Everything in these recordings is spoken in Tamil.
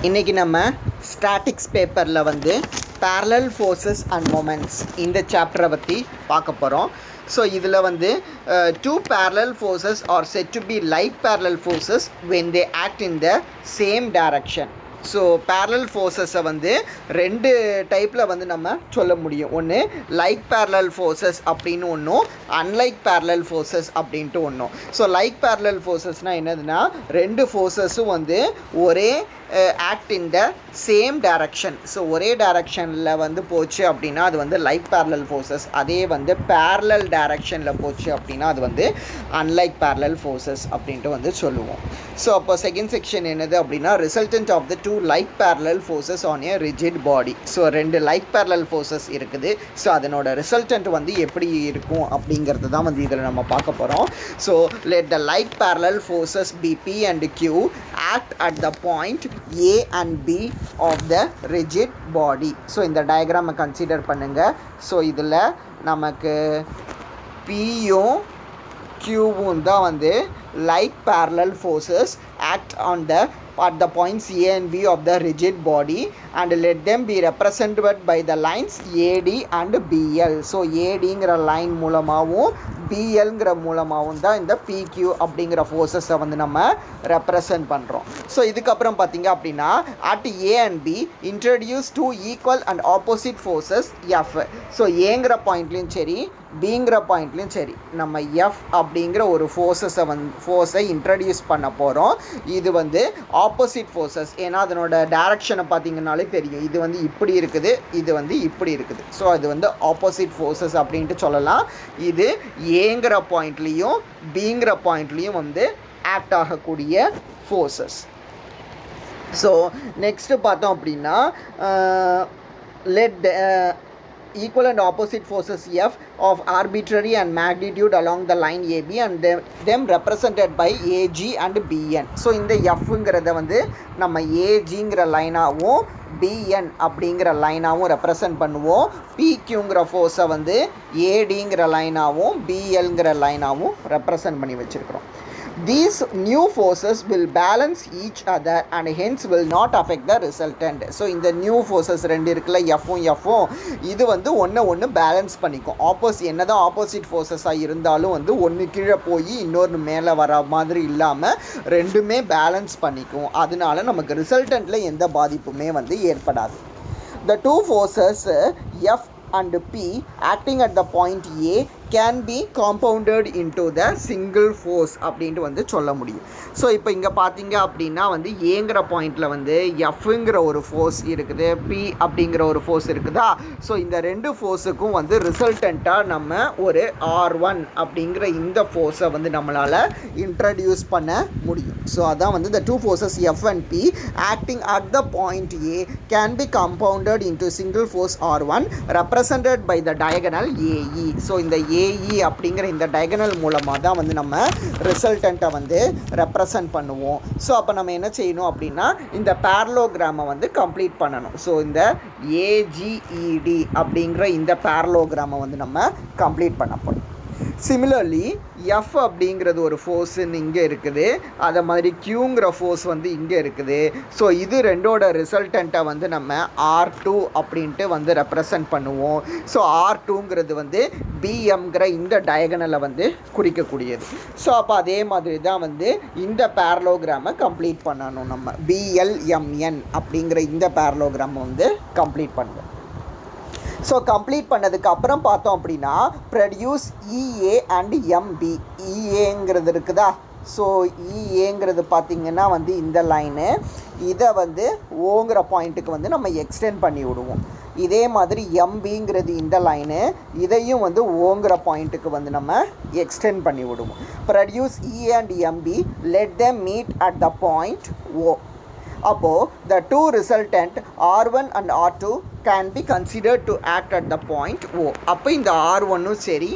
இன்றைக்கி நம்ம ஸ்டாட்டிக்ஸ் பேப்பரில் வந்து parallel forces and moments இந்த சாப்டரை பற்றி பார்க்க போகிறோம். ஸோ இதில் வந்து two parallel forces are said to be like parallel forces when they act in the same direction. So parallel forces-ஐ வந்து ரெண்டு டைப்பில் வந்து நம்ம சொல்ல முடியும். ஒன்று லைக் parallel forces அப்படின்னு ஒன்றும், அன்லைக் parallel forces அப்படின்ட்டு ஒன்றும். ஸோ லைக் parallel forcesனால் என்னதுன்னா, ரெண்டு ஃபோர்ஸஸும் வந்து ஒரே act in the same direction. So ஒரே டைரக்ஷனில் வந்து போச்சு அப்படின்னா அது வந்து லைக் parallel forces. அதே வந்து parallel டைரக்ஷனில் போச்சு அப்படின்னா அது வந்து அன்லைக் parallel forces அப்படின்ட்டு வந்து சொல்லுவோம். ஸோ அப்போ செகண்ட் செக்ஷன் என்னது அப்படின்னா, resultant of the two like parallel forces on a rigid body. So ரெண்டு லைக் parallel forces இருக்குது. ஸோ அதனோட ரிசல்டன்ட் வந்து எப்படி இருக்கும் அப்படிங்கிறது தான் வந்து இதில் நம்ம பார்க்க போகிறோம். So let the like parallel forces be P and Q act at the point A and B of the rigid body. So இந்த டயக்ராமை கன்சிடர் பண்ணுங்கள். ஸோ இதில் நமக்கு Pயும் Qவும் தான் வந்து like parallel forces act on the at the points A and B of the rigid body and let them be represented by the lines AD and BL. So ஏடிங்கிற லைன் மூலமாகவும் பிஎல்ங்கிற மூலமாகவும் தான் இந்த PQ அப்படிங்கிற ஃபோர்ஸஸை வந்து நம்ம ரெப்ரசன்ட் பண்ணுறோம். ஸோ இதுக்கப்புறம் பார்த்திங்க அப்படின்னா, at A and B introduce two equal and opposite forces F. So ஏங்கிற பாயிண்ட்லேயும் சரி பிங்கிற பாயிண்ட்லேயும் சரி நம்ம F அப்படிங்கிற ஒரு ஃபோர்ஸை இன்ட்ரடியூஸ் பண்ண போகிறோம். இது வந்து ஆப்போசிட் ஃபோர்ஸஸ். ஏன்னா அதனோட டைரக்ஷனை பார்த்திங்கனாலே தெரியும். இது வந்து இப்படி இருக்குது, இது வந்து இப்படி இருக்குது. ஸோ அது வந்து ஆப்போசிட் ஃபோர்ஸஸ் அப்படின்ட்டு சொல்லலாம். இது ஏங்கிற பாயிண்ட்லேயும் பிங்கிற பாயிண்ட்லேயும் வந்து ஆக்ட் ஆகக்கூடிய ஃபோர்ஸஸ். ஸோ நெக்ஸ்ட்டு பார்த்தோம் அப்படின்னா, let equal and opposite forces F of arbitrary and magnitude along the line AB and them represented by AG and BN. So இந்த Fங்கிறத வந்து நம்ம AGங்கிற லைனாகவும் BN அப்படிங்கிற லைனாகவும் ரெப்ரசன்ட் பண்ணுவோம். PQங்கிற ஃபோர்ஸை வந்து ADங்கிற லைனாகவும் BLங்கிற லைனாகவும் ரெப்ரசன்ட் பண்ணி வச்சுருக்கிறோம். These new forces will balance each other and hence will not affect the resultant. So இந்த நியூ ஃபோர்ஸஸ் ரெண்டு இருக்குல்ல, எஃப்பும் இது வந்து ஒன்று பேலன்ஸ் பண்ணிக்கும். என்னதான் ஆப்போசிட் ஃபோர்ஸஸாக இருந்தாலும் வந்து ஒன்று கீழே போய் இன்னொன்று மேலே வர மாதிரி இல்லாமல் ரெண்டுமே பேலன்ஸ் பண்ணிக்கும். அதனால நமக்கு ரிசல்டண்ட்டில் எந்த பாதிப்புமே வந்து ஏற்படாது. The two forces F and P acting at the point A can be compounded into the single force அப்படின்ட்டு வந்து சொல்ல முடியும். ஸோ இப்போ இங்கே பார்த்தீங்க அப்படின்னா வந்து ஏங்கிற பாயிண்டில் வந்து எஃப்ங்கிற ஒரு ஃபோர்ஸ் இருக்குது, பி அப்படிங்கிற ஒரு ஃபோர்ஸ் இருக்குதா. ஸோ இந்த ரெண்டு ஃபோர்ஸுக்கும் வந்து ரிசல்டண்ட்டாக நம்ம ஒரு R1 அப்படிங்கிற இந்த ஃபோர்ஸை வந்து நம்மளால் இன்ட்ரடியூஸ் பண்ண முடியும். ஸோ அதான் வந்து the two forces F and P acting at the point A can be compounded into single force R1 represented by the diagonal AE. So இந்த AE அப்படிங்கிற இந்த டயகனல் மூலமாக தான் வந்து நம்ம ரிசல்டண்ட்டை வந்து ரெப்ரசன்ட் பண்ணுவோம். ஸோ அப்போ நம்ம என்ன செய்யணும் அப்படின்னா, இந்த பேரலோகிராமை வந்து கம்ப்ளீட் பண்ணணும். ஸோ இந்த AGED அப்படிங்கிற இந்த பேரலோகிராமை வந்து நம்ம கம்ப்ளீட் பண்ண போகிறோம். சிமிலர்லி எஃப் அப்படிங்கிறது ஒரு ஃபோர்ஸுன்னு இங்கே இருக்குது, அதை மாதிரி கியூங்கிற ஃபோர்ஸ் வந்து இங்கே இருக்குது. ஸோ இது ரெண்டோட ரிசல்டண்ட்டை வந்து நம்ம R2 அப்படின்ட்டு வந்து ரெப்ரசன்ட் பண்ணுவோம். ஸோ R2ங்கிறது வந்து பிஎம்ங்கிற இந்த டயகனலை வந்து குறிக்கக்கூடியது. ஸோ அப்போ அதே மாதிரி தான் வந்து இந்த பேரலோகிராமை கம்ப்ளீட் பண்ணணும். நம்ம BLMN அப்படிங்கிற இந்த பேரலோகிராமை வந்து கம்ப்ளீட் பண்ணுவோம். ஸோ கம்ப்ளீட் பண்ணதுக்கு அப்புறம் பார்த்தோம் அப்படின்னா, ப்ரொடியூஸ் EA அண்ட் MB. EAங்கிறது இருக்குதா. ஸோ EAங்கிறது பார்த்திங்கன்னா வந்து இந்த லைனு, இதை வந்து ஓங்கிற பாயிண்ட்டுக்கு வந்து நம்ம எக்ஸ்டெண்ட் பண்ணி விடுவோம். இதே மாதிரி MBங்கிறது இந்த லைனு, இதையும் வந்து ஓங்கிற பாயிண்ட்டுக்கு வந்து நம்ம எக்ஸ்டெண்ட் பண்ணி விடுவோம். Produce EA and MB, let them meet at the point O. அப்போது the two resultant R1 and R2 can be considered to act at the point O. அப்போ இந்த R1ம் சரி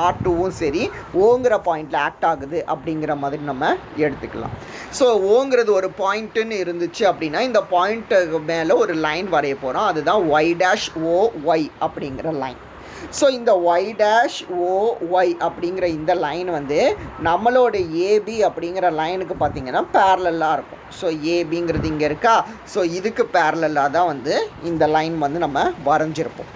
R2வும் சரி ஓங்கிற பாயிண்டில் ஆக்ட் ஆகுது அப்படிங்கிற மாதிரி நம்ம எடுத்துக்கலாம். ஸோ ஓங்கிறது ஒரு பாயிண்ட்டுன்னு இருந்துச்சு அப்படின்னா, இந்த பாயிண்ட்டுக்கு மேலே ஒரு லைன் வரைய போகிறோம். அதுதான் Y'(OY) அப்படிங்கிற லைன். ஸோ இந்த ஒய் டேஷ் ஓஒய் அப்படிங்கிற இந்த லைன் வந்து நம்மளோட ஏபி அப்படிங்கிற லைனுக்கு பார்த்திங்கன்னா பேரலலாக இருக்கும். ஸோ ஏபிங்கிறது இங்கே இருக்கா, ஸோ இதுக்கு பேரலலாக தான் வந்து இந்த லைன் வந்து நம்ம வரைஞ்சிருப்போம்.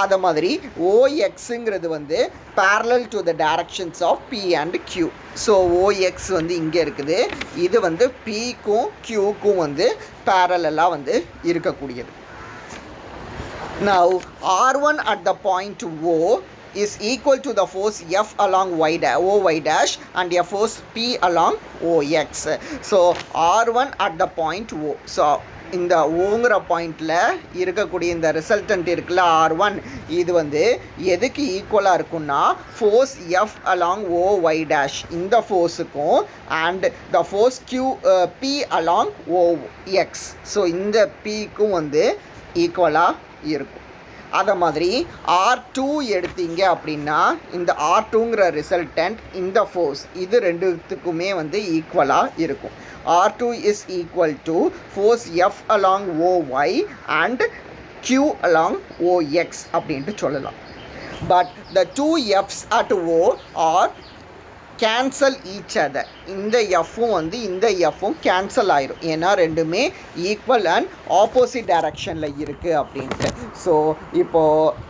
அதை மாதிரி ஓஎக்ஸுங்கிறது வந்து parallel to the directions of P and Q. So OX வந்து இங்கே இருக்குது, இது வந்து பிக்கும் கியூக்கும் வந்து பேரலலாக வந்து இருக்கக்கூடியது. Now R1 at the point O is equal to the force F along OY dash and a force P along OX. So R1 at the point O. So இந்த ஓங்கிற பாயிண்டில் இருக்கக்கூடிய இந்த ரிசல்டன்ட் இருக்குல்ல R1, இது வந்து எதுக்கு ஈக்குவலாக இருக்குன்னா force F along OY dash இந்த ஃபோர்ஸுக்கும் and the force P along OX. ஸோ இந்த Pக்கும் வந்து ஈக்குவலாக இருக்கும். அதை மாதிரி R2 எடுத்தீங்க அப்படின்னா இந்த R2ங்கிற ரிசல்டன்ட் இந்த ஃபோர்ஸ் இது ரெண்டுத்துக்குமே வந்து ஈக்குவலாக இருக்கும். R2 is equal to force F along OY and Q along OX அப்படின்ட்டு சொல்லலாம். But the two F's at O are cancel each other. இந்த எஃப்பும் வந்து இந்த எஃப்பும் கேன்சல் ஆயிரும், ஏன்னா ரெண்டுமே ஈக்குவல் அண்ட் ஆப்போசிட் டைரக்ஷனில் இருக்குது அப்படின்ட்டு. ஸோ இப்போது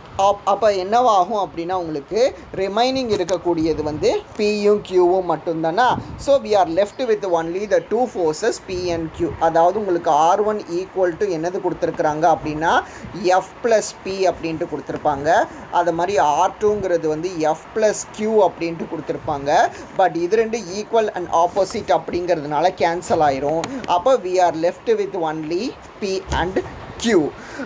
அப்போ என்னவாகும் அப்படின்னா உங்களுக்கு ரிமைனிங் இருக்கக்கூடியது வந்து பியும் கியூவும் மட்டும்தானா. So we are left with only the two forces P and Q. அதாவது உங்களுக்கு R1 ஈக்குவல் டு என்னது கொடுத்துருக்குறாங்க அப்படின்னா எஃப் ப்ளஸ் பி அப்படின்ட்டு கொடுத்துருப்பாங்க. அது மாதிரி R2ங்கிறது வந்து எஃப் ப்ளஸ் கியூ அப்படின்ட்டு கொடுத்துருப்பாங்க. பட் இது ரெண்டு ஈக்குவல் அண்ட் ஆப்போசிட் அப்படிங்கிறதுனால கேன்சல் ஆயிரும். அப்போ we are left with only P and Q.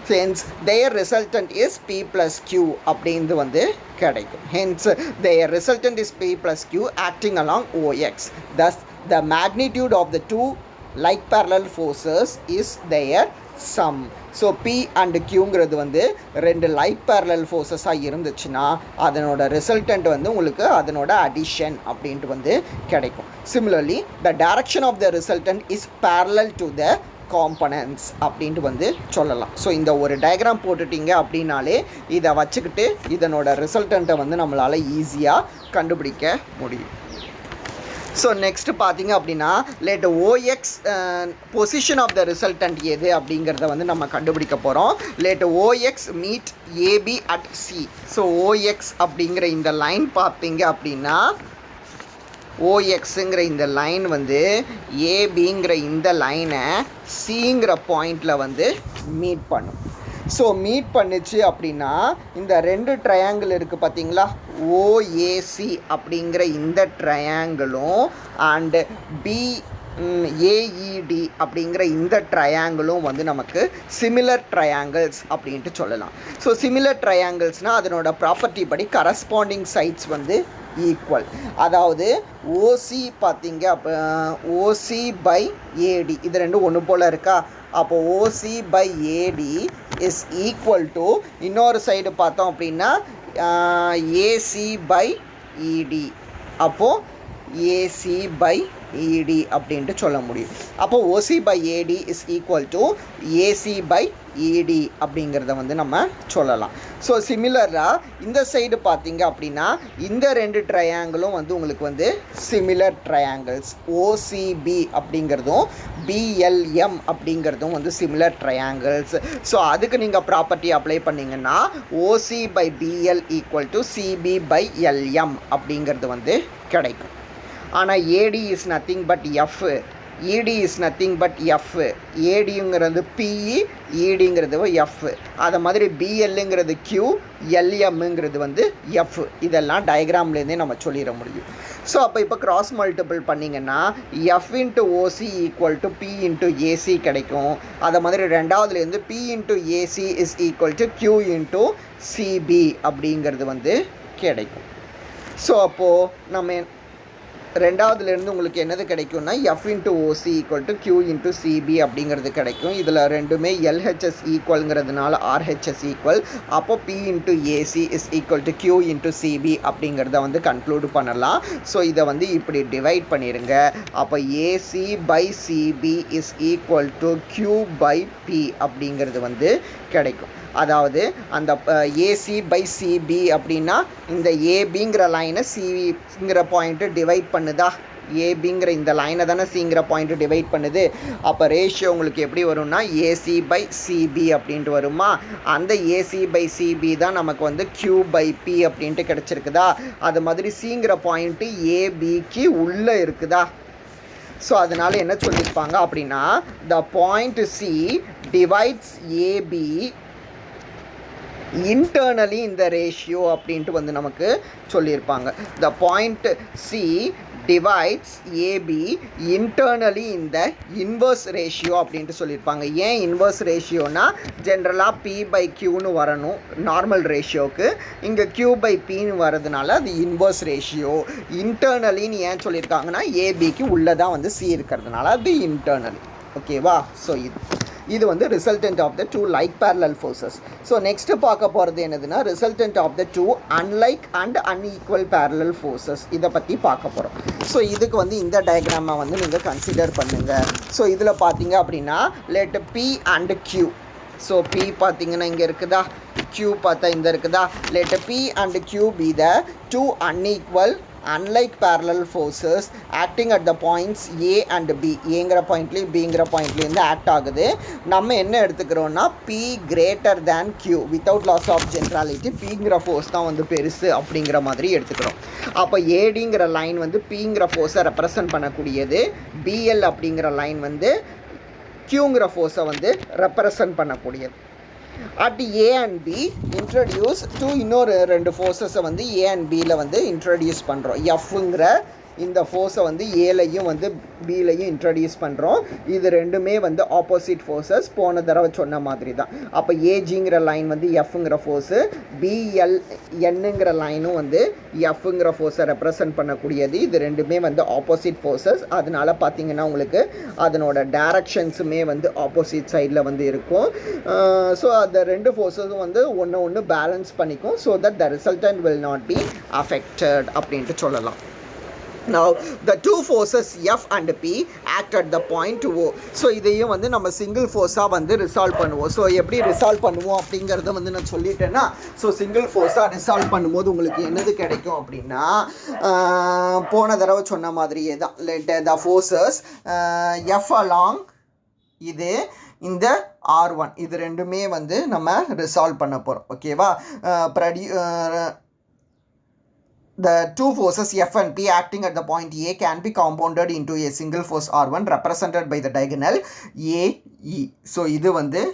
Hence their resultant is P plus Q அப்படின்றது வந்து கிடைக்கும். Hence their resultant is P plus Q acting along OX. Thus the magnitude of the two like parallel forces is their sum. So P and Qங்கிறது வந்து ரெண்டு லைக் பேரலல் ஃபோர்ஸஸாக இருந்துச்சுன்னா அதனோட ரிசல்டன்ட் வந்து உங்களுக்கு அதனோட அடிஷன் அப்படின்ட்டு வந்து கிடைக்கும். Similarly the direction of the resultant is parallel to the components அப்படின்ட்டு வந்து சொல்லலாம். ஸோ இந்த ஒரு டயக்ராம் போட்டுட்டிங்க அப்படின்னாலே இதை வச்சுக்கிட்டு இதனோட ரிசல்டண்ட்டை வந்து நம்மளால் ஈஸியாக கண்டுபிடிக்க முடியும். ஸோ நெக்ஸ்ட்டு பார்த்தீங்க அப்படின்னா let OX position of the resultant எது அப்படிங்கிறத வந்து நம்ம கண்டுபிடிக்க போகிறோம். Let OX meet AB at C. So OX அப்படிங்கிற இந்த லைன் பார்த்தீங்க அப்படின்னா ஓஎக்ஸுங்கிற இந்த லைன் வந்து ஏபிங்கிற இந்த லைனை சிங்கிற பாயிண்டில் வந்து மீட் பண்ணும். ஸோ மீட் பண்ணிச்சு அப்படின்னா இந்த ரெண்டு ட்ரையாங்கிள் இருக்குது பார்த்தீங்களா, ஓஏசி அப்படிங்கிற இந்த ட்ரையாங்கிளும் அண்டு ஏஇடி அப்படிங்கிற இந்த ட்ரையாங்கிளும் வந்து நமக்கு சிமிலர் ட்ரையாங்கிள்ஸ் அப்படின்ட்டு சொல்லலாம். ஸோ சிமிலர் ட்ரையாங்கிள்ஸ்னால் அதனோட ப்ராப்பர்ட்டி படி கரஸ்பாண்டிங் சைட்ஸ் வந்து ஈக்குவல். அதாவது ஓசி பார்த்தீங்க அப்போ ஓசி பை ஏடி இது ரெண்டும் ஒன்று போல் இருக்கா. அப்போது OC by AD is equal to இன்னொரு சைடு பார்த்தோம் அப்படின்னா ஏசி பை இடி. அப்போது ஏசி பை இடி அப்படின்ட்டு சொல்ல முடியும். அப்போது OC by AD is equal to AC by ED அப்படிங்கிறத வந்து நம்ம சொல்லலாம். ஸோ சிமிலராக இந்த சைடு பார்த்தீங்க அப்படின்னா இந்த ரெண்டு ட்ரையாங்கிளும் வந்து உங்களுக்கு வந்து சிமிலர் ட்ரையாங்கிள்ஸ். ஓசிபி அப்படிங்கிறதும் பிஎல்எம் அப்படிங்கிறதும் வந்து சிமிலர் ட்ரையாங்கிள்ஸ். ஸோ அதுக்கு நீங்கள் ப்ராப்பர்ட்டி அப்ளை பண்ணிங்கன்னா OC by BL equal to CB by LM அப்படிங்கிறது வந்து கிடைக்கும். ஆனால் AD is nothing but F, ED is nothing but F. ஏடிங்கிறது பிஇ, இடிங்கிறது எஃப். அதை மாதிரி பிஎல்லுங்கிறது கியூ, எல்எம்ங்கிறது வந்து எஃப். இதெல்லாம் டயக்ராம்லேருந்தே நம்ம சொல்லிட முடியும். ஸோ அப்போ இப்போ கிராஸ் மல்டிபிள் பண்ணிங்கன்னா F into OC equal to P into AC கிடைக்கும். அதை மாதிரி ரெண்டாவதுலேருந்து P into AC is equal to Q into CB அப்படிங்கிறது வந்து கிடைக்கும். ஸோ அப்போது நம்ம ரெண்டாவதுலேருந்து உங்களுக்கு என்னது கிடைக்கும்னா F into OC equal to Q into CB அப்படிங்கிறது கிடைக்கும். இதில் ரெண்டுமே எல்ஹெச்எஸ் ஈக்குவல்ங்கிறதுனால ஆர்ஹெச்எஸ் ஈக்குவல். அப்போ P into AC is equal to Q into CB அப்படிங்கிறத வந்து கன்க்ளூட் பண்ணலாம். ஸோ இதை வந்து இப்படி டிவைட் பண்ணிடுங்க. அப்போ AC by CB is equal to Q by P அப்படிங்கிறது வந்து கிடைக்கும். அதாவது அந்த ஏசி பை சிபி அப்படின்னா இந்த ஏபிங்கிற லைனை சிங்கிற பாயிண்ட்டு டிவைட் பண்ணுதா, ஏபிங்கிற இந்த லைனை தானே சிங்கிற பாயிண்ட்டு டிவைட் பண்ணுது. அப்போ ரேஷியோ உங்களுக்கு எப்படி வரும்னா ஏசி பை சிபி அப்படின்ட்டு வருமா. அந்த ஏசி பை சிபி தான் நமக்கு வந்து கியூ பை பி அப்படின்ட்டு கிடச்சிருக்குதா. அது மாதிரி சிங்கிற பாயிண்ட்டு ஏபிக்கு உள்ளே இருக்குதா. ஸோ அதனால் என்ன சொல்லியிருப்பாங்க அப்படின்னா the point C divides AB internally இந்த ரேஷியோ அப்படின்ட்டு வந்து நமக்கு சொல்லியிருப்பாங்க. The point C divides AB internally இந்த இன்வர்ஸ் ரேஷியோ அப்படின்ட்டு சொல்லியிருப்பாங்க. ஏன் இன்வர்ஸ் ரேஷியோனா ஜென்ரலாக பி பை கியூன்னு வரணும் நார்மல் ரேஷியோவுக்கு. இங்கே கியூ பை பின்னு வரதுனால அது இன்வர்ஸ் ரேஷியோ. இன்டர்னலின்னு ஏன் சொல்லியிருக்காங்கன்னா ஏபிக்கு உள்ளே தான் வந்து சி இருக்கிறதுனால அது இன்டர்னலி. ஓகேவா. ஸோ இது வந்து resultant of the two like parallel forces. So next பார்க்க போகிறது என்னதுன்னா resultant of the two unlike and unequal parallel forces. இதை பற்றி பார்க்க போகிறோம். ஸோ இதுக்கு வந்து இந்த டயக்ராமை வந்து நீங்கள் கன்சிடர் பண்ணுங்கள். ஸோ இதில் பார்த்தீங்க அப்படின்னா let P and Q. So P பார்த்தீங்கன்னா இங்கே இருக்குதா, கியூ பார்த்தா இந்த இருக்குதா. Let P and Q be the two unequal unlike parallel forces acting at the points A and B. ஏங்கிற பாயிண்ட்லேயும் பிங்கிற பாயிண்ட்லேருந்து ஆக்ட் ஆகுது. நம்ம என்ன எடுத்துக்கிறோன்னா P greater than Q without loss of generality. பிங்கிற ஃபோர்ஸ் தான் வந்து பெருசு அப்படிங்கிற மாதிரி எடுத்துக்கிறோம். அப்போ ஏடிங்கிற லைன் வந்து பிங்கிற ஃபோர்ஸை ரெப்ரசன்ட் பண்ணக்கூடியது. பிஎல் அப்படிங்கிற லைன் வந்து கியூங்கிற ஃபோர்ஸை வந்து ரெப்ரசன்ட் பண்ணக்கூடியது. at A and B introduce to இன்னொரு ரெண்டு ஃபோர்ஸஸை வந்து A and Bயில் வந்து இன்ட்ரடியூஸ் பண்ணுறோம். எஃப்ங்கிற இந்த ஃபோர்ஸை வந்து ஏலையும் வந்து பிலையும் இன்ட்ரடியூஸ் பண்ணுறோம். இது ரெண்டுமே வந்து ஆப்போசிட் ஃபோர்ஸஸ். போன தடவை சொன்ன மாதிரி தான். அப்போ ஏஜிங்கிற லைன் வந்து எஃப்ங்கிற ஃபோர்ஸு, பிஎல் என்னங்கிற லைனும் வந்து எஃப்ங்கிற ஃபோர்ஸை ரெப்ரசன்ட் பண்ணக்கூடியது. இது ரெண்டுமே வந்து ஆப்போசிட் ஃபோர்ஸஸ். அதனால பார்த்தீங்கன்னா உங்களுக்கு அதனோட டைரக்ஷன்ஸுமே வந்து ஆப்போசிட் சைடில் வந்து இருக்கும். ஸோ அந்த ரெண்டு ஃபோர்ஸஸும் வந்து ஒன்று பேலன்ஸ் பண்ணிக்கும். So that the resultant will not be affected அப்படின்ட்டு சொல்லலாம். Now the two forces F and P act at the point O. So இதையும் வந்து நம்ம சிங்கிள் ஃபோர்ஸாக வந்து ரிசால்வ் பண்ணுவோம். ஸோ எப்படி ரிசால்வ் பண்ணுவோம் அப்படிங்கிறத வந்து நான் சொல்லிட்டேன்னா, ஸோ சிங்கிள் ஃபோர்ஸாக ரிசால்வ் பண்ணும்போது உங்களுக்கு என்னது கிடைக்கும் அப்படின்னா போன தடவை சொன்ன மாதிரியே தான். Let the forces F along இது இந்த R1 இது ரெண்டுமே வந்து நம்ம ரிசால்வ் பண்ண போகிறோம். ஓகேவா. The two forces F and P acting at the point A can be compounded into a single force R1 represented by the diagonal AE. So இது வந்து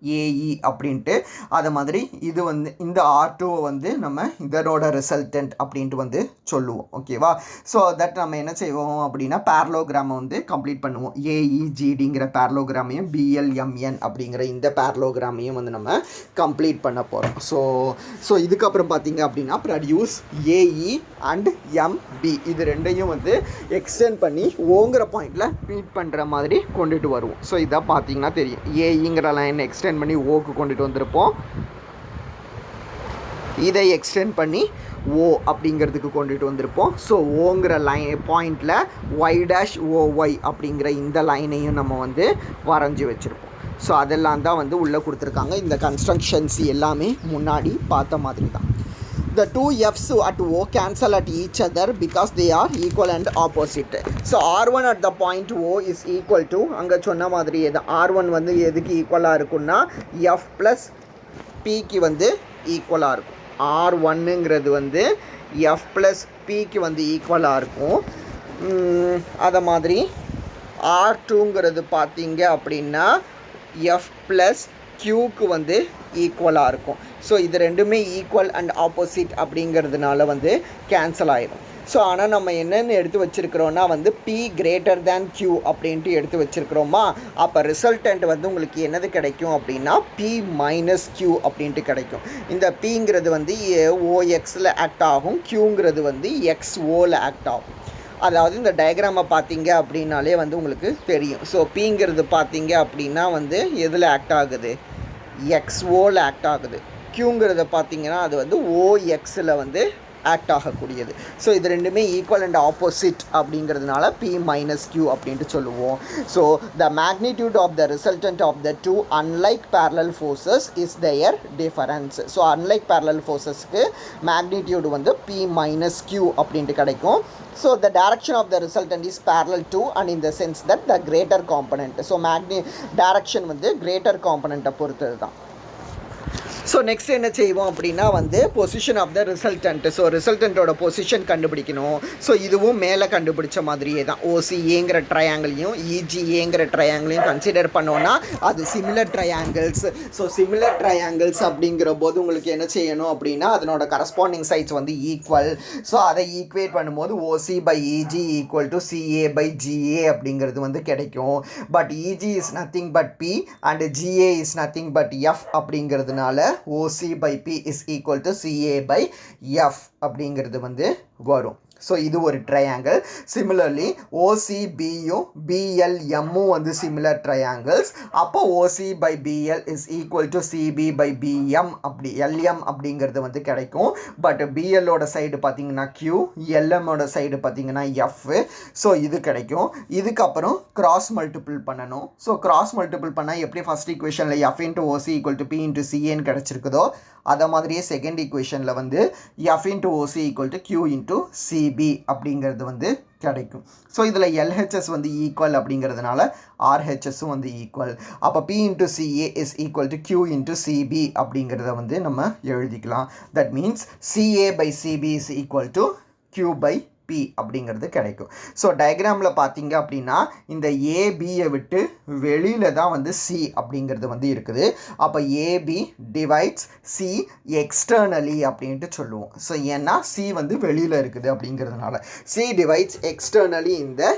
ஏஇ அப்படின்ட்டு. அது மாதிரி இது வந்து இந்த R2 வந்து நம்ம இதனோட ரிசல்டன்ட் அப்படின்ட்டு வந்து சொல்லுவோம். ஓகேவா. ஸோ தட் நம்ம என்ன செய்வோம் அப்படின்னா பேரலோகிராமை வந்து கம்ப்ளீட் பண்ணுவோம். ஏஇஜிடிங்கிற பேரலோகிராமையும் பிஎல்எம்என் அப்படிங்கிற இந்த பேரலோகிராமையும் வந்து நம்ம கம்ப்ளீட் பண்ண போகிறோம். ஸோ இதுக்கப்புறம் பார்த்தீங்க அப்படின்னா ப்ரொடியூஸ் ஏஇ அண்ட் எம்பி இது ரெண்டையும் வந்து எக்ஸ்டெண்ட் பண்ணி ஓங்கிற பாயிண்டில் மீட் பண்ணுற மாதிரி கொண்டுட்டு வருவோம். ஸோ இதை பார்த்தீங்கன்னா தெரியும். ஏஇங்கிற லைன் எக்ஸ்டெண்ட் பண்ணி ஓக்கு கொண்டுட்டு வந்திருப்போம். இதை எக்ஸ்டெண்ட் பண்ணி ஓ அப்படிங்கிறதுக்கு கொண்டுட்டு வந்திருப்போம். ஸோ ஓங்கிற லைன் பாயிண்டில் ஒய் டேஷ் ஓஒய் அப்படிங்கிற இந்த லைனையும் நம்ம வந்து வரைஞ்சி வச்சுருப்போம். ஸோ அதெல்லாம் தான் வந்து உள்ளே கொடுத்துருக்காங்க. இந்த கன்ஸ்ட்ரக்ஷன்ஸ் எல்லாமே முன்னாடி பார்த்த மாதிரி தான். The two F's at O cancel at each other because they are equal and opposite. So R1 at the point O is equal to அங்கே சொன்ன மாதிரி R1 வந்து எதுக்கு ஈக்குவலாக இருக்குன்னா F ப்ளஸ் Pக்கு வந்து ஈக்குவலாக இருக்கும். R1ங்கிறது வந்து F ப்ளஸ் Pக்கு வந்து ஈக்குவலாக இருக்கும். அதை மாதிரி R2ங்கிறது பார்த்தீங்க அப்படின்னா F ப்ளஸ் Qக்கு வந்து ஈக்குவலாக இருக்கும். ஸோ இது ரெண்டுமே ஈக்குவல் அண்ட் ஆப்போசிட் அப்படிங்கிறதுனால வந்து கேன்சல் ஆகிடும். ஸோ ஆனால் நம்ம என்னென்னு எடுத்து வச்சுருக்கிறோன்னா வந்து P greater than Q அப்படின்ட்டு எடுத்து வச்சுருக்கிறோமா. அப்போ ரிசல்டன்ட் வந்து உங்களுக்கு என்னது கிடைக்கும் அப்படின்னா P minus Q அப்படின்ட்டு கிடைக்கும். இந்த Pங்கிறது வந்து OXயில் ஆக்ட் ஆகும், Qங்கிறது வந்து XOவில் ஆக்ட் ஆகும். அதாவது இந்த டயக்ராமை பார்த்தீங்க அப்படின்னாலே வந்து உங்களுக்கு தெரியும். ஸோ பிங்கிறது பார்த்தீங்க அப்படின்னா வந்து எதில் ஆக்ட் ஆகுது, எக்ஸ்ஓவில் ஆக்ட் ஆகுது. க்யூங்கிறத பார்த்தீங்கன்னா அது வந்து ஓஎக்ஸில் வந்து ஆக்ட் ஆகக்கூடியது. ஸோ இது ரெண்டுமே ஈக்குவல் அண்ட் ஆப்போசிட் அப்படிங்கிறதுனால பி மைனஸ் கியூ அப்படின்ட்டு சொல்லுவோம். So the magnitude of the resultant of the two unlike parallel forces is their difference. So unlike parallel ஃபோர்ஸஸ்க்கு மேக்னிடியூட் வந்து பி மைனஸ் கியூ அப்படின்ட்டு கிடைக்கும். So the direction of the resultant is parallel to and in the sense that the greater component. So direction வந்து greater component பொறுத்தது தான். ஸோ நெக்ஸ்ட் என்ன செய்வோம் அப்படின்னா வந்து position of the resultant. So ரிசல்டண்ட்டோட பொசிஷன் கண்டுபிடிக்கணும். ஸோ இதுவும் மேலே கண்டுபிடிச்ச மாதிரியே தான். ஓசிஏங்கிற ட்ரையாங்கிளையும் இஜிஏங்கிற ட்ரையாங்கிளையும் கன்சிடர் பண்ணோன்னா அது similar triangles. So similar triangles அப்படிங்கிற போது உங்களுக்கு என்ன செய்யணும் அப்படின்னா அதனோட கரஸ்பாண்டிங் சைட்ஸ் வந்து ஈக்குவல். ஸோ அதை ஈக்குவேட் பண்ணும்போது OC by EG equal to CA by GA அப்படிங்கிறது வந்து கிடைக்கும். But EG is nothing but P and GA is nothing but F அப்படிங்கிறதுனால OC by P is equal to CA by F அப்படிங்கிறது வந்து வரும். ஸோ இது ஒரு ட்ரையாங்கிள். சிமிலர்லி ஓசிபியும் பிஎல்எம்மும் வந்து சிமிலர் ட்ரையாங்கிள்ஸ். அப்போ OC by BL is equal to CB by BM அப்படி எல்எம் அப்படிங்கிறது வந்து கிடைக்கும். பட் பிஎல்லோட சைடு பார்த்தீங்கன்னா கியூ, எல்எம்மோட சைடு பார்த்தீங்கன்னா எஃப். ஸோ இது கிடைக்கும். இதுக்கப்புறம் கிராஸ் மல்டிபிள் பண்ணணும். ஸோ கிராஸ் மல்டிபிள் பண்ணால் எப்படி ஃபஸ்ட் ஈக்குவேஷனில் F into OC equal to P into சிஏன்னு கிடச்சிருக்குதோ அதை மாதிரியே செகண்ட் ஈக்குவேஷனில் வந்து F into OC equal to Q into CB அப்படிங்கிறது வந்து கிடைக்கும். ஸோ இதில் எல்ஹெச்எஸ் வந்து ஈக்குவல் அப்படிங்கிறதுனால ஆர்ஹெச்எஸும் வந்து ஈக்குவல். அப்போ P into CA is equal to Q into CB அப்படிங்கிறத வந்து நம்ம எழுதிக்கலாம். That means CA by CB is equal to Q by P அப்படிங்கிறது கிடைக்கும். ஸோ டயக்ராமில் பார்த்தீங்க அப்படின்னா இந்த ஏபியை விட்டு வெளியில் தான் வந்து சி அப்படிங்கிறது வந்து இருக்குது. அப்போ ஏபி டிவைட்ஸ் சி எக்ஸ்டர்னலி அப்படின்ட்டு சொல்லுவோம். ஸோ ஏன்னா சி வந்து வெளியில் இருக்குது அப்படிங்கிறதுனால சி டிவைட்ஸ் எக்ஸ்டர்னலி இந்த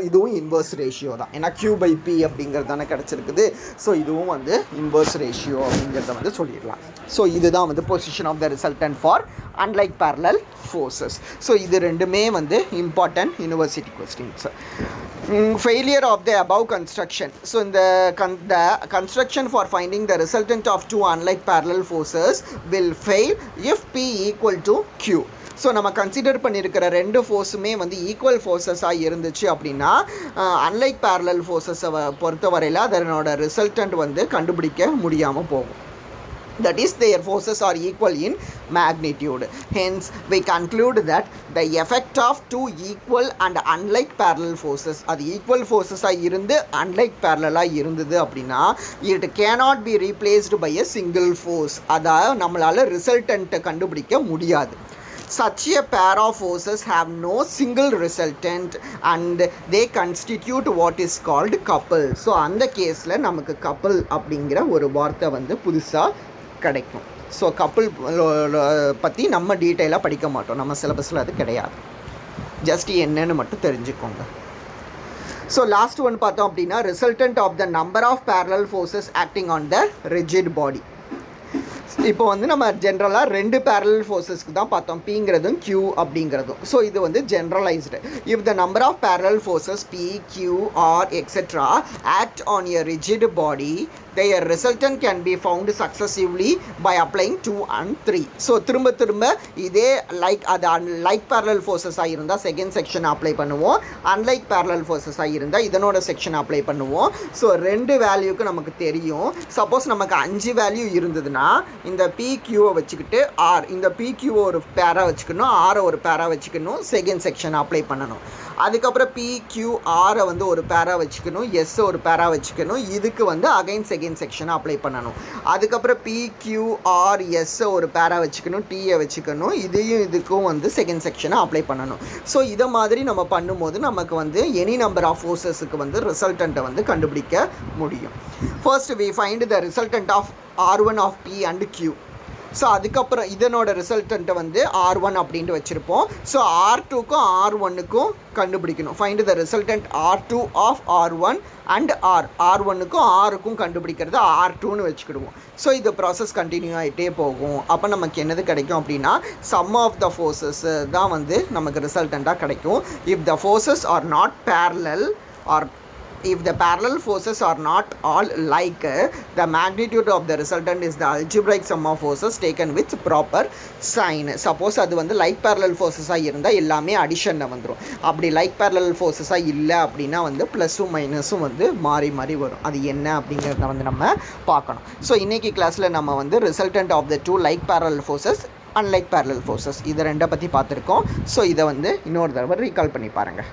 இதுவும் இன்வர்ஸ் ரேஷியோ தான். ஏன்னா கியூ பை பி அப்படிங்கிறது தானே கிடச்சிருக்குது. ஸோ இதுவும் வந்து இன்வர்ஸ் ரேஷியோ அப்படிங்கிறத வந்து சொல்லிடலாம். ஸோ இதுதான் வந்து position of the resultant for unlike parallel forces. So இது ரெண்டுமே வந்து important university questions. Failure of the above construction. So இந்த construction for finding the resultant of two unlike parallel forces will fail if P equal to Q. So நம்ம கன்சிடர் பண்ணியிருக்கிற ரெண்டு ஃபோர்ஸுமே வந்து ஈக்குவல் ஃபோர்ஸஸாக இருந்துச்சு அப்படின்னா அன்லைக் பேரலல் ஃபோர்ஸஸை பொறுத்தவரையில் அதனோட ரிசல்டன்ட் வந்து கண்டுபிடிக்க முடியாமல் போகும். That is, their forces are equal in magnitude. Hence, we conclude that the effect of two equal and unlike parallel forces, அது equal forces இருந்து unlike parallel இருந்தது அப்படின்னா it cannot be replaced by a single force. அதாவது நம்மளால் ரிசல்டன்ட்டை கண்டுபிடிக்க முடியாது. Such a pair of forces have no single resultant and they constitute what is called couple. So அந்த கேஸில் நமக்கு couple அப்படிங்கிற ஒரு வார்த்தை வந்து புதுசாக கிடைக்கும். ஸோ கப்புள் பற்றி நம்ம டீட்டெயிலாக படிக்க மாட்டோம், நம்ம சிலபஸில் அது கிடையாது. ஜஸ்ட் என்னன்னு மட்டும் தெரிஞ்சுக்கோங்க. ஸோ லாஸ்ட் ஒன் பார்த்தோம் அப்படின்னா resultant of the number of parallel forces acting on the rigid body. இப்போ வந்து நம்ம ஜென்ரலாக ரெண்டு பேரலல் ஃபோர்ஸஸ்க்கு தான் பார்த்தோம், பிங்கிறதும் கியூ அப்படிங்கிறதும். ஸோ இது வந்து generalized. If the number of parallel forces P Q R et cetera act on a rigid body, their resultant can be found successively by applying 2 and 3. So திரும்ப இதே லைக் பேரலல் ஃபோர்ஸஸாக இருந்தால் செகண்ட் செக்ஷன் அப்ளை பண்ணுவோம், அன்லைக் பேரலல் ஃபோர்ஸஸாக இருந்தால் இதனோட செக்ஷன் அப்ளை பண்ணுவோம். ஸோ ரெண்டு வேல்யூக்கு நமக்கு தெரியும். சப்போஸ் நமக்கு 5 வேல்யூ இருந்ததுன்னா இந்த பிக்யூவை வச்சுக்கிட்டு ஆர், இந்த பிக்யூவை ஒரு பேராக வச்சுக்கணும், ஆரை ஒரு பேராக வச்சுக்கணும், செகண்ட் செக்ஷன் அப்ளை பண்ணணும். அதுக்கப்புறம் பிக்யூஆரை வந்து ஒரு பேராக வச்சுக்கணும், எஸ் ஒரு பேராக வச்சுக்கணும், இதுக்கு வந்து அகைன் செகண்ட் செக்ஷனை அப்ளை பண்ணணும். அதுக்கப்புறம் பிக்யூஆர்எஸ்ஸை ஒரு பேராக வச்சுக்கணும், டீயை வச்சுக்கணும், இதுக்கும் வந்து செகண்ட் செக்ஷனை அப்ளை பண்ணணும். ஸோ இதை மாதிரி நம்ம பண்ணும்போது நமக்கு வந்து எனி நம்பர் ஆஃப் ஃபோர்ஸஸுக்கு வந்து ரிசல்டண்ட்டை வந்து கண்டுபிடிக்க முடியும். First we find the resultant of R1 of P and Q. So அதுக்கப்புறம் இதனோட ரிசல்டண்ட்டை வந்து R1 அப்படின்ட்டு வச்சுருப்போம். ஸோ R2க்கும் R1க்கும் கண்டுபிடிக்கணும். Find the resultant R2 of R1 and R1க்கும் Rக்கும் கண்டுபிடிக்கிறது R2ன்னு வச்சுக்கிடுவோம். ஸோ இது ப்ராசஸ் கண்டினியூ ஆகிட்டே போகும். அப்போ நமக்கு என்னது கிடைக்கும் அப்படின்னா சம் ஆஃப் த ஃபோர்ஸஸ் தான் வந்து நமக்கு ரிசல்டண்ட்டாக கிடைக்கும். If the forces are not parallel or if the parallel forces are not all like, the magnitude of the resultant is the algebraic sum of forces taken with proper sign. Suppose அது வந்து லைக் parallel forces-ஆக இருந்தால் எல்லாமே அடிஷனில் வந்துடும். அப்படி லைக் parallel forces-ஆக இல்லை அப்படின்னா வந்து ப்ளஸும் மைனஸும் வந்து மாறி மாறி வரும். அது என்ன அப்படிங்கிறத வந்து நம்ம பார்க்கணும். ஸோ இன்றைக்கி கிளாஸில் நம்ம வந்து resultant of the two like parallel forces unlike parallel forces இதை ரெண்டை பற்றி பார்த்துருக்கோம். ஸோ இதை வந்து இன்னொரு தடவை ரீகால் பண்ணி பாருங்கள்.